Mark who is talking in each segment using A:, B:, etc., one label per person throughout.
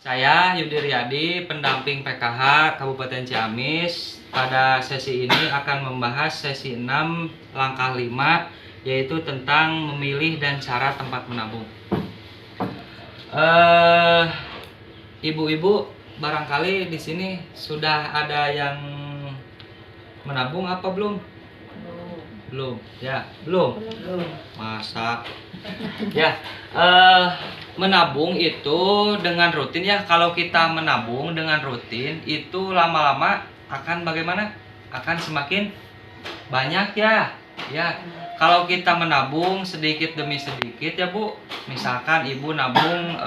A: Saya Yudi Riyadi, pendamping PKH Kabupaten Ciamis. Pada sesi ini akan membahas sesi 6 langkah 5, yaitu tentang memilih dan cara tempat menabung. Ibu-ibu, barangkali di sini sudah ada yang menabung apa belum? Belum, ya, belum. Masa? Ya, menabung itu dengan rutin ya. Kalau kita menabung dengan rutin itu lama-lama akan bagaimana? Akan semakin banyak ya. Ya, kalau kita menabung sedikit demi sedikit ya Bu. Misalkan ibu nabung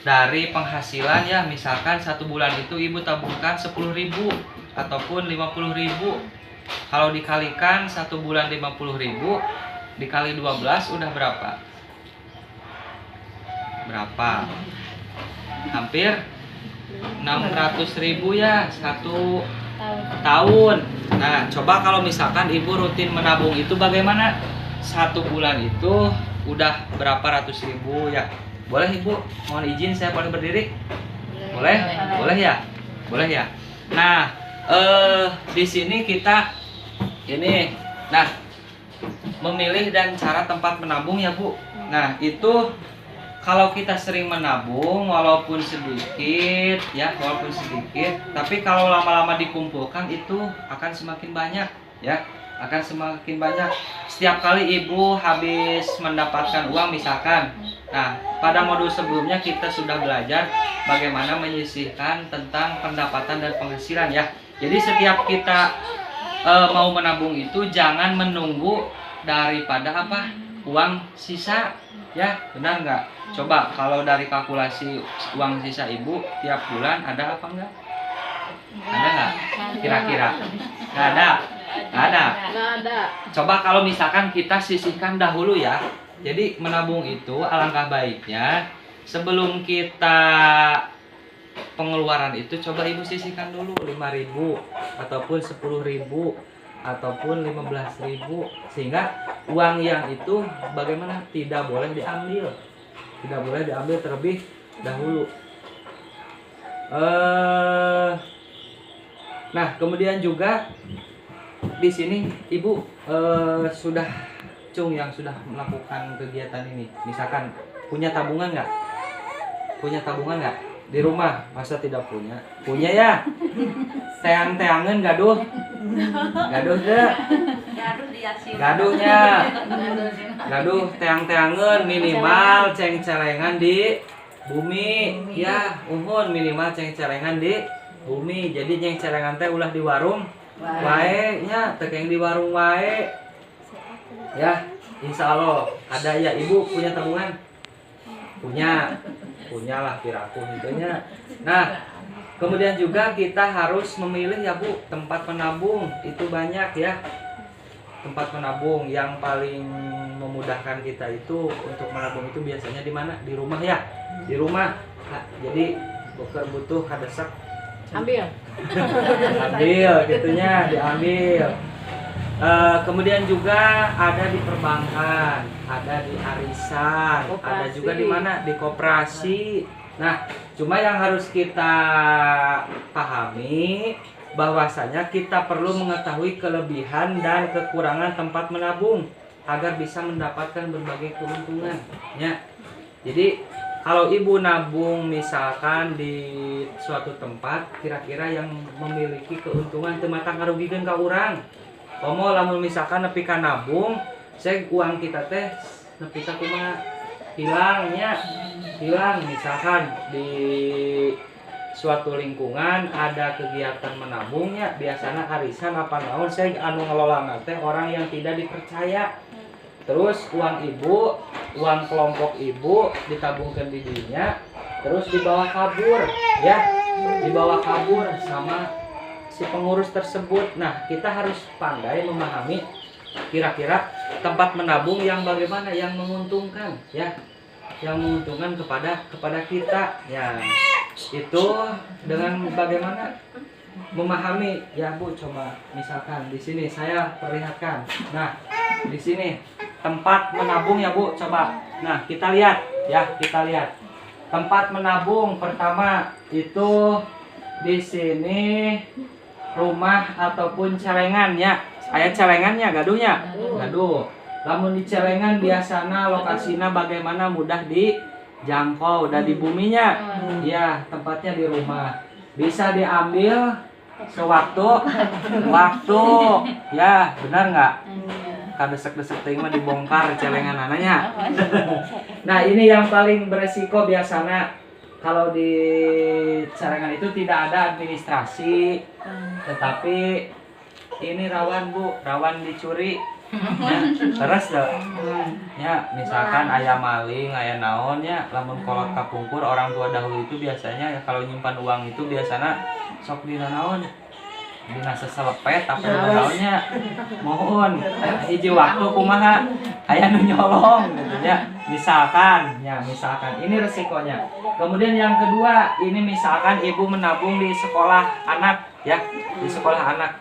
A: dari penghasilan ya, misalkan satu bulan itu ibu tabungkan 10.000 ataupun 50.000. Kalau dikalikan satu bulan 50.000 dikali 12 udah berapa? Hampir 600.000 ya satu tahun. Nah, coba kalau misalkan ibu rutin menabung itu bagaimana? Satu bulan itu udah berapa ratus ribu ya? Boleh ibu? Mohon izin saya boleh berdiri? Boleh? Boleh ya? Boleh ya? Nah, di sini kita ini, nah, memilih dan cara tempat menabung ya Bu. Nah, itu kalau kita sering menabung walaupun sedikit ya, walaupun sedikit, tapi kalau lama-lama dikumpulkan itu akan semakin banyak ya, akan semakin banyak. Setiap kali ibu habis mendapatkan uang misalkan, nah, pada modul sebelumnya kita sudah belajar bagaimana menyisihkan tentang pendapatan dan penghasilan ya. Jadi setiap kita mau menabung itu jangan menunggu daripada apa? Uang sisa ya, benar nggak? Coba kalau dari kalkulasi uang sisa ibu tiap bulan ada apa enggak? Ada nggak? Kira-kira? Nggak ada? Nggak ada?
B: Nggak ada.
A: Coba kalau misalkan kita sisihkan dahulu ya. Jadi menabung itu alangkah baiknya sebelum kita pengeluaran itu coba ibu sisihkan dulu 5.000 ataupun 10.000 ataupun 15.000, sehingga uang yang itu bagaimana tidak boleh diambil, terlebih dahulu. Nah, kemudian juga di sini ibu sudah yang sudah melakukan kegiatan ini, misalkan punya tabungan nggak? Di rumah? Masa tidak punya? Punya ya? Teang-teangan gaduh deh. Gaduh teang-teangan minimal ceng-celengan di bumi ya, minimal ceng-celengan di bumi. Jadi ceng-celengan teh ulah di warung wae nya, tekeng di warung wae ya. Insya Allah ada ya. Ibu punya tabungan? Punyalah kiraku gitunya. Nah, kemudian juga kita harus memilih ya Bu, tempat menabung itu banyak ya. Tempat menabung yang paling memudahkan kita itu untuk menabung itu biasanya di mana? Di rumah ya. Di rumah. Nah, jadi butuh hadesak
B: Ambil
A: gitunya, diambil. Kemudian juga ada di perbankan, ada di arisan,
B: koperasi.
A: ada juga di mana? Di koperasi. Nah, cuma yang harus kita pahami bahwasanya kita perlu mengetahui kelebihan dan kekurangan tempat menabung agar bisa mendapatkan berbagai keuntungan ya. Jadi kalau ibu nabung misalkan di suatu tempat, kira-kira yang memiliki keuntungan teu matang ngarugikeun ka urang. Komo lamun misalkan nepi ka nabung, saya uang kita teh nepi ka kumaha? Hilang misalkan di suatu lingkungan ada kegiatan menabungnya, biasanya arisan apa naon, saya anu ngelola teh orang yang tidak dipercaya. Terus uang ibu, uang kelompok ibu ditabungkan di dinya, terus dibawa kabur ya, dibawa kabur sama si pengurus tersebut. Nah, kita harus pandai memahami kira-kira tempat menabung yang bagaimana, yang menguntungkan ya, yang menguntungkan kepada kita ya. Itu dengan bagaimana memahami ya Bu. Coba misalkan di sini saya perlihatkan. Nah, di sini tempat menabung ya Bu, coba. Nah, kita lihat ya, tempat menabung pertama itu di sini rumah ataupun celengan ya. Aya celengannya gaduhnya. Gaduh. Lamun di celengan biasana lokasinya bagaimana mudah dijangkau dan di buminya. Ya, tempatnya di rumah. Bisa diambil sewaktu waktu. Ya, benar nggak? Kadesek-desek teh mah dibongkar celengan anaknya. Nah, ini yang paling beresiko biasanya kalau di celengan itu tidak ada administrasi, tetapi ini rawan Bu, rawan dicuri. Ya, terus deh. Ya, misalkan ayam maling, ayam naonnya, lamun kolot kapungkur orang tua dahulu itu biasanya ya kalau nyimpan uang itu biasanya sok dina naon. Dina seselepet apa naonnya. Mohon hiji waktu kumaha aya nu nyolong gitu ya. Misalkan ini resikonya. Kemudian yang kedua, ini misalkan ibu menabung di sekolah anak ya, di sekolah anak.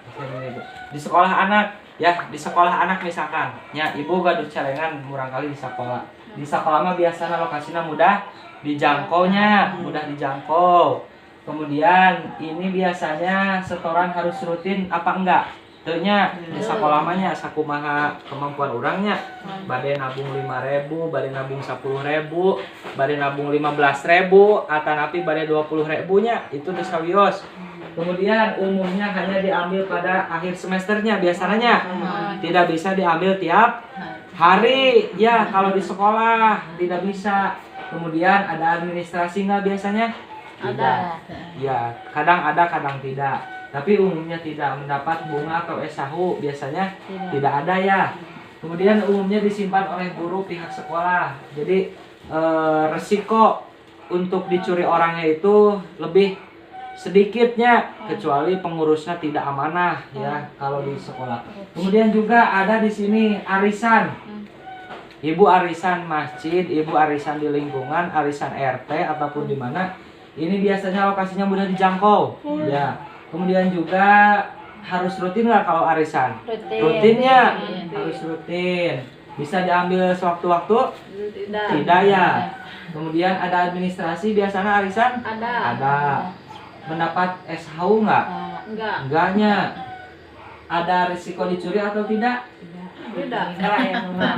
A: Di sekolah anak ya, di sekolah anak misalkan ya, ibu gaduh celengan murang kali di sekolah. Di sekolah mah biasanya lokasinya mudah dijangkaunya, mudah dijangkau. Kemudian ini biasanya setoran harus rutin apa enggak? Tentunya di sekolah mahnya sakumaha kemampuan orangnya. Bade nabung 5.000, bade nabung 10.000, bade nabung 15.000, atanapi bade 20.000-nya itu disawios. Kemudian umumnya hanya diambil pada akhir semesternya biasanya. Tidak bisa diambil tiap hari. Ya, kalau di sekolah tidak bisa. Kemudian ada administrasi nggak biasanya? Tidak. Ya, kadang ada, kadang tidak. Tapi umumnya tidak mendapat bunga atau sahu biasanya tidak ada ya. Kemudian umumnya disimpan oleh guru pihak sekolah. Jadi resiko untuk dicuri orangnya itu lebih sedikitnya, kecuali pengurusnya tidak amanah ya kalau di sekolah. Kemudian juga ada di sini arisan. Ibu arisan masjid, ibu arisan di lingkungan, arisan RT ataupun di mana. Ini biasanya lokasinya mudah dijangkau. Ya. Kemudian juga harus rutin nggak kalau arisan? Rutinnya harus rutin. Bisa diambil sewaktu-waktu? Tidak ya. Kemudian ada administrasi biasanya arisan? Ada. Mendapat SHU nggak? Enggaknya. Ada risiko dicuri atau tidak?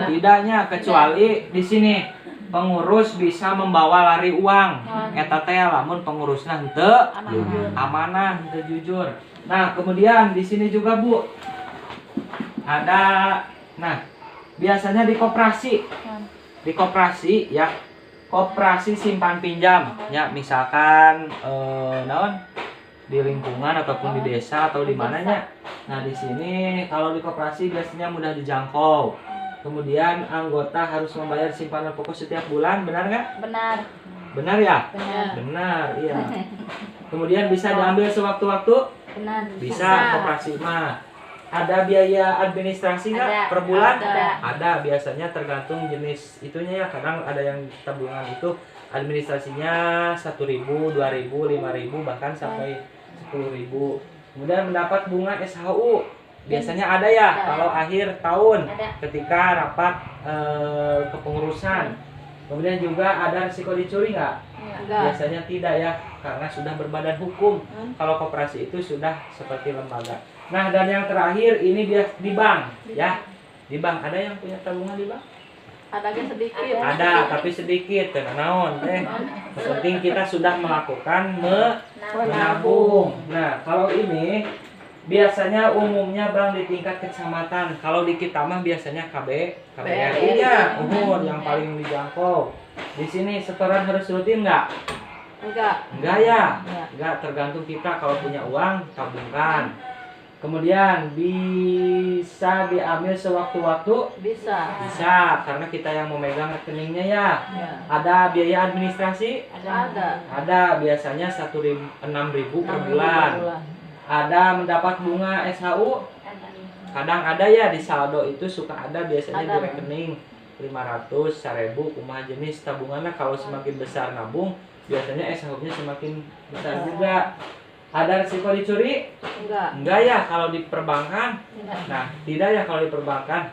A: Tidaknya, kecuali di sini pengurus bisa membawa lari uang. Eta teh lamun pengurusna henteu amanah, henteu jujur. Nah, kemudian di sini juga Bu ada, nah biasanya di koperasi. Di koperasi ya, koperasi simpan pinjam ya, misalkan naon di lingkungan ataupun di desa atau di mananya. Nah, di sini kalau di koperasi biasanya mudah dijangkau. Kemudian anggota harus membayar simpanan pokok setiap bulan, benar nggak?
B: Benar.
A: Benar ya?
B: Benar.
A: Benar, iya. Kemudian bisa diambil sewaktu-waktu?
B: Benar.
A: Bisa, koperasi mah. Ada biaya administrasi nggak per bulan? Ada, biasanya tergantung jenis itunya ya. Kadang ada yang tabungan itu administrasinya 1.000, 2.000, 5.000, bahkan sampai 10.000. Kemudian mendapat bunga SHU. Biasanya ada ya kalau akhir tahun ketika rapat kepengurusan. Kemudian juga ada risiko dicuri nggak? Biasanya tidak ya, karena sudah berbadan hukum. Kalau koperasi itu sudah seperti lembaga. Nah, dan yang terakhir ini dia di bank ya. Di bank ada yang punya tabungan di bank?
B: Ada sedikit.
A: Ada, tapi sedikit. Naon teh. Penting kita sudah melakukan menabung. Nah, kalau ini biasanya umumnya bank di tingkat kecamatan. Kalau di kita mah biasanya KBRI ya, yang paling dijangkau. Di sini setoran harus rutin nggak? Enggak ya. Enggak, tergantung kita. Kalau punya uang tabungkan. Kemudian bisa diambil sewaktu-waktu? Bisa, karena kita yang memegang rekeningnya ya. Ada biaya administrasi? Ada, biasanya 6.000 per bulan. Ada mendapat bunga SHU? Kadang ada ya, di saldo itu suka ada biasanya di rekening 500, 1.000, kumaha jenis tabungannya. Kalau semakin besar nabung, biasanya SHU-nya semakin besar juga. Ada risiko dicuri? Enggak ya kalau di perbankan. Nah, tidak ya kalau di perbankan.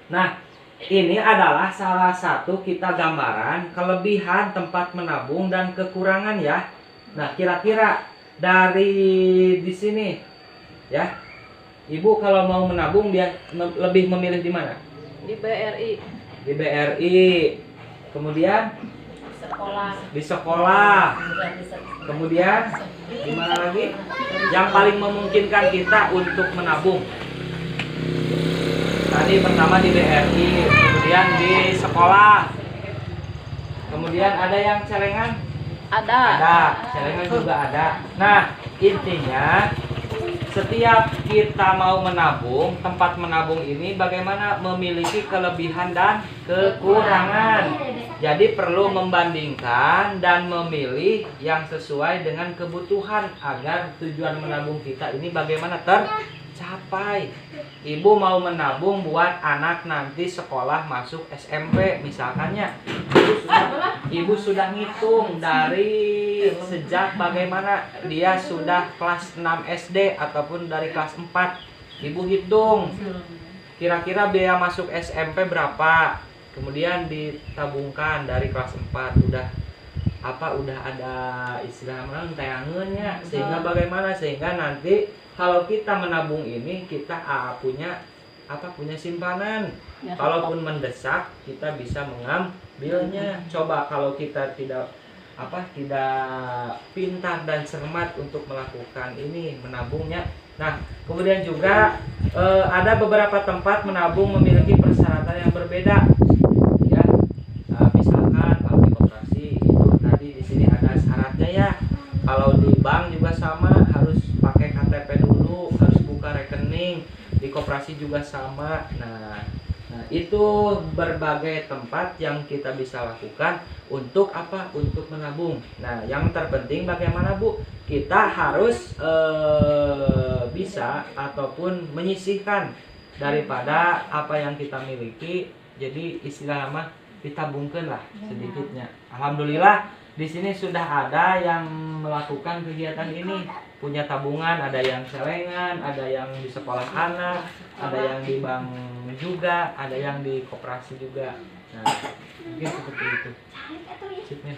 A: Nah, Ini adalah salah satu kita gambaran kelebihan tempat menabung dan kekurangan ya. Nah, kira-kira dari di sini ya, Ibu kalau mau menabung dia lebih memilih di mana?
B: Di BRI.
A: Di BRI. Kemudian
B: Sekolah.
A: di sekolah. Kemudian di mana lagi? Yang paling memungkinkan kita untuk menabung. Tadi pertama di BRI, kemudian di sekolah. Kemudian ada yang celengan? Ada, celengan juga ada. Nah, intinya setiap kita mau menabung, tempat menabung ini bagaimana memiliki kelebihan dan kekurangan. Jadi perlu membandingkan dan memilih yang sesuai dengan kebutuhan agar tujuan menabung kita ini bagaimana tercapai. Ibu mau menabung buat anak nanti sekolah masuk SMP misalkannya. Ibu sudah ngitung dari sejak bagaimana dia sudah kelas 6 SD ataupun dari kelas 4. Ibu hitung kira-kira biaya masuk SMP berapa. Kemudian ditabungkan dari kelas 4 udah ada istilah tayangannya, sehingga bagaimana sehingga nanti kalau kita menabung ini kita punya simpanan.
B: Ya,
A: Kalaupun mendesak kita bisa mengambilnya. Coba kalau kita tidak pintar dan cermat untuk melakukan ini menabungnya. Nah, kemudian juga ada beberapa tempat menabung memiliki persyaratan yang berbeda. Ya, misalkan kalau di koperasi itu tadi di sini ada syaratnya ya. Kalau di bank juga sama, harus pakai KTP dulu, harus buka rekening. Di koperasi juga sama. Nah, itu berbagai tempat yang kita bisa lakukan untuk apa? Untuk menabung. Nah, yang terpenting bagaimana Bu? Kita harus bisa ataupun menyisihkan daripada apa yang kita miliki. Jadi istilah mah ditabungkan lah sedikitnya. Alhamdulillah di sini sudah ada yang melakukan kegiatan ini, punya tabungan, ada yang celengan, ada yang di sekolah anak, ada yang di bank juga, ada yang di koperasi juga. Nah, mungkin seperti itu. Sipnya.